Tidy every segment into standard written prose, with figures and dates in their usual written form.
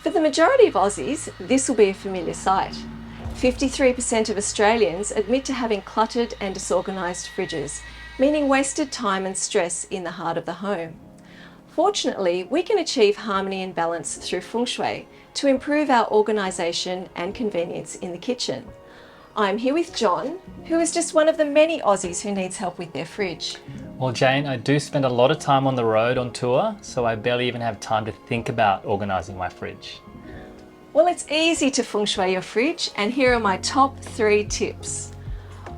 For the majority of Aussies, this will be a familiar sight. 53% of Australians admit to having cluttered and disorganised fridges, meaning wasted time and stress in the heart of the home. Fortunately, we can achieve harmony and balance through Feng Shui to improve our organisation and convenience in the kitchen. I'm here with John, who is just one of the many Aussies who needs help with their fridge. Well, Jane, I do spend a lot of time on the road on tour, so I barely even have time to think about organising my fridge. Well, it's easy to Feng Shui your fridge, and here are my top 3 tips.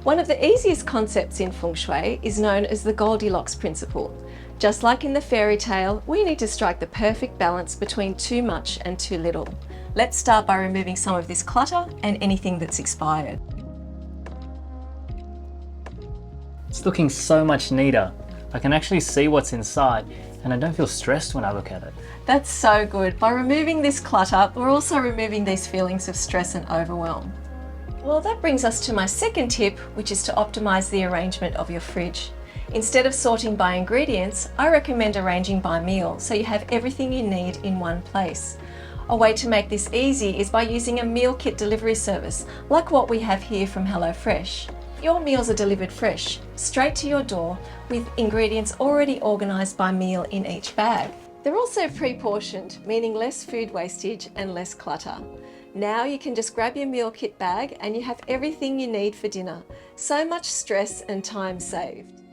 One of the easiest concepts in Feng Shui is known as the Goldilocks principle. Just like in the fairy tale, we need to strike the perfect balance between too much and too little. Let's start by removing some of this clutter and anything that's expired. It's looking so much neater. I can actually see what's inside, and I don't feel stressed when I look at it. That's so good. By removing this clutter, we're also removing these feelings of stress and overwhelm. Well, that brings us to my second tip, which is to optimize the arrangement of your fridge. Instead of sorting by ingredients, I recommend arranging by meal, so you have everything you need in one place. A way to make this easy is by using a meal kit delivery service, like what we have here from HelloFresh. Your meals are delivered fresh, straight to your door, with ingredients already organised by meal in each bag. They're also pre-portioned, meaning less food wastage and less clutter. Now you can just grab your meal kit bag and you have everything you need for dinner. So much stress and time saved.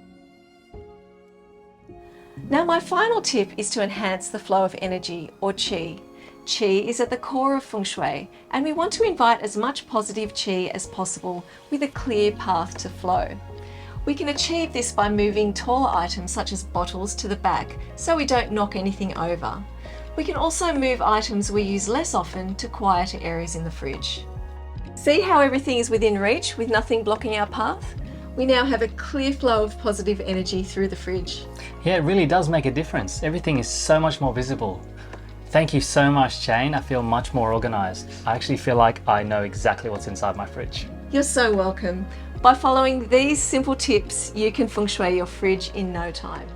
Now my final tip is to enhance the flow of energy, or qi. Qi is at the core of Feng Shui, and we want to invite as much positive qi as possible with a clear path to flow. We can achieve this by moving taller items such as bottles to the back so we don't knock anything over. We can also move items we use less often to quieter areas in the fridge. See how everything is within reach with nothing blocking our path? We now have a clear flow of positive energy through the fridge. Yeah, it really does make a difference. Everything is so much more visible. Thank you so much, Jane. I feel much more organised. I actually feel like I know exactly what's inside my fridge. You're so welcome. By following these simple tips, you can Feng Shui your fridge in no time.